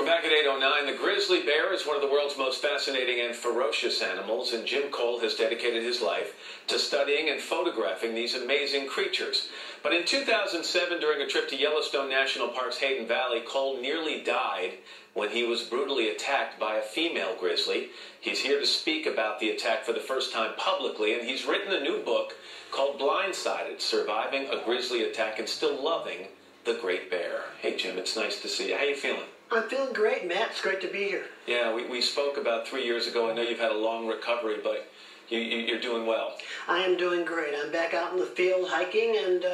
We're back at 8:09. The grizzly bear is one of the world's most fascinating and ferocious animals, and Jim Cole has dedicated his life to studying and photographing these amazing creatures. But in 2007, during a trip to Yellowstone National Park's Hayden Valley, Cole nearly died when he was brutally attacked by a female grizzly. He's here to speak about the attack for the first time publicly, and he's written a new book called Blindsided, Surviving a Grizzly Attack and Still Loving the Great Bear. Hey, Jim, it's nice to see you. How you feeling? I'm feeling great, Matt. It's great to be here. Yeah, we spoke about 3 years ago. I know you've had a long recovery, but you're doing well. I am doing great. I'm back out in the field hiking and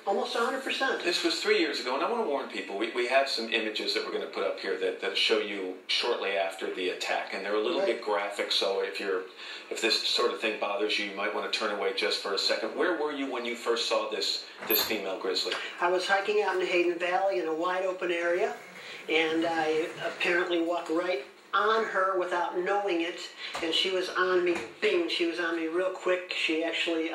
almost 100%. This was 3 years ago, and I want to warn people, we have some images that we're going to put up here that show you shortly after the attack, and they're a little bit graphic, so if this sort of thing bothers you, you might want to turn away just for a second. Where were you when you first saw this female grizzly? I was hiking out in Hayden Valley in a wide open area, and I apparently walked right on her without knowing it, and she was on me. Bing, she was on me real quick. She actually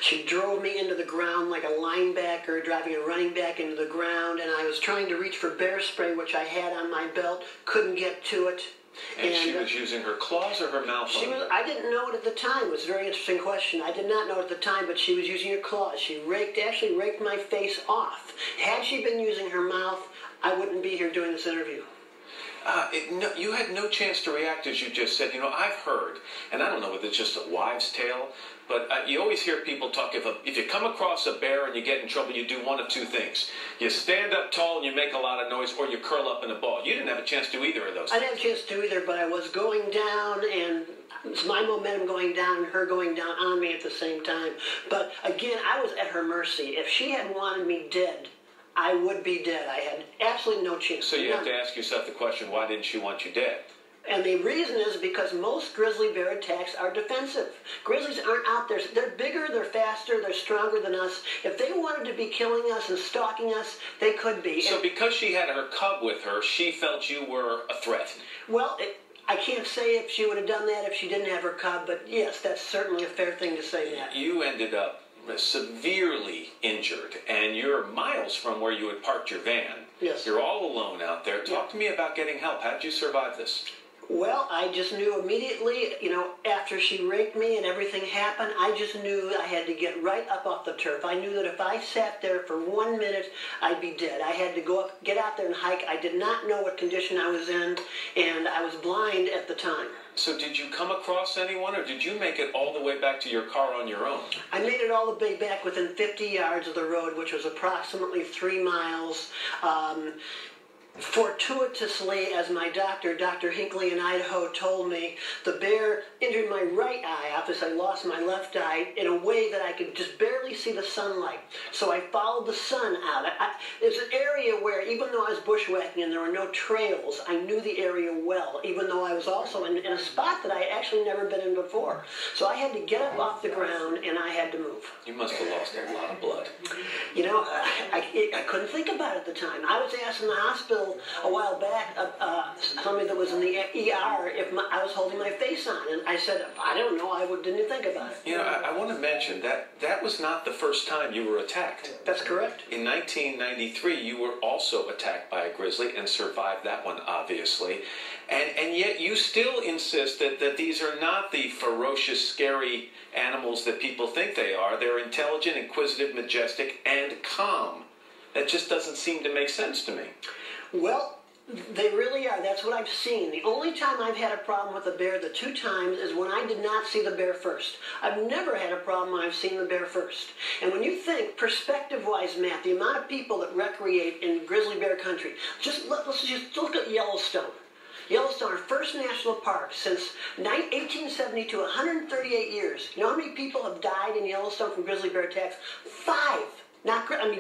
she drove me into the ground like a linebacker driving a running back into the ground, and I was trying to reach for bear spray, which I had on my belt, couldn't get to it. And she was using her claws or her mouth? I didn't know it at the time. It was a very interesting question. I did not know it at the time, but she was using her claws. She actually raked my face off. Had she been using her mouth, I wouldn't be here doing this interview. You had no chance to react, as you just said. You know, I've heard, and I don't know whether it's just a wives' tale, but you always hear people talk, if you come across a bear and you get in trouble, you do one of two things. You stand up tall and you make a lot of noise, or you curl up in a ball. You didn't have a chance to do either of those things. I didn't have a chance to do either, but I was going down, and it's my momentum going down and her going down on me at the same time. But again, I was at her mercy. If she had wanted me dead, I would be dead. I had absolutely no chance. So you have to ask yourself the question, why didn't she want you dead? And the reason is because most grizzly bear attacks are defensive. Grizzlies aren't out there. They're bigger, they're faster, they're stronger than us. If they wanted to be killing us and stalking us, they could be. So because she had her cub with her, she felt you were a threat? Well, I can't say if she would have done that if she didn't have her cub, but yes, that's certainly a fair thing to say, Matt. You ended up severely injured, and you're miles from where you had parked your van. Yes. You're all alone out there. Talk to me about getting help. How did you survive this? Well, I just knew immediately, after she raped me and everything happened, I just knew I had to get right up off the turf. I knew that if I sat there for 1 minute, I'd be dead. I had to go up, get out there and hike. I did not know what condition I was in, and I was blind at the time. So did you come across anyone, or did you make it all the way back to your car on your own? I made it all the way back within 50 yards of the road, which was approximately 3 miles. Fortuitously, as my doctor, Dr. Hinckley in Idaho, told me, the bear injured my right eye. Obviously, I lost my left eye in a way that I could just barely see the sunlight. So I followed the sun out. There's an area where, even though I was bushwhacking and there were no trails, I knew the area well, even though I was also in a spot that I had actually never been in before. So I had to get up off the ground, and I had to move. You must have lost a lot of blood. I couldn't think about it at the time. I was asked in the hospital a while back, somebody that was in the ER, if I was holding my face on, and I said, I don't know, I didn't think about it. You know, I want to mention that was not the first time you were attacked. That's correct. In 1993, you were also attacked by a grizzly and survived that one, obviously. And yet you still insist that these are not the ferocious, scary animals that people think they are. They're intelligent, inquisitive, majestic, and calm. That just doesn't seem to make sense to me. Well, they really are. That's what I've seen. The only time I've had a problem with a bear, the 2 times, is when I did not see the bear first. I've never had a problem when I've seen the bear first. And when you think, perspective-wise, Matt, the amount of people that recreate in grizzly bear country, let's just look at Yellowstone. Yellowstone, our first national park since 1872, 138 years. You know how many people have died in Yellowstone from grizzly bear attacks? 5.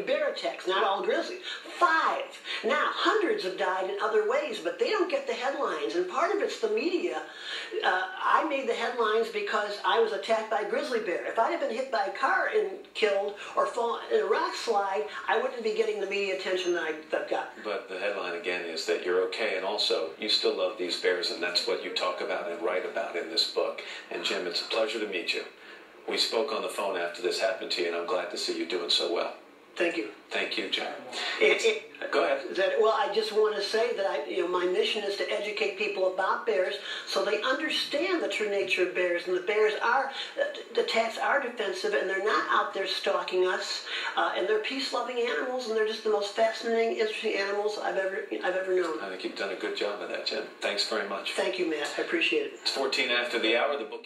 Bear attacks, not all grizzlies. 5. Now, hundreds have died in other ways, but they don't get the headlines, and part of it's the media. I made the headlines because I was attacked by a grizzly bear. If I had been hit by a car and killed, or fallen in a rock slide, I wouldn't be getting the media attention that I've got. But the headline, again, is that you're okay, and also, you still love these bears, and that's what you talk about and write about in this book. And Jim, it's a pleasure to meet you. We spoke on the phone after this happened to you, and I'm glad to see you doing so well. Thank you. Thank you, Jim. Go ahead. Well, I just want to say that my mission is to educate people about bears so they understand the true nature of bears, and the attacks are defensive, and they're not out there stalking us, and they're peace-loving animals, and they're just the most fascinating, interesting animals I've ever known. I think you've done a good job of that, Jim. Thanks very much. Thank you, Matt. I appreciate it. It's 14 after the hour. The book.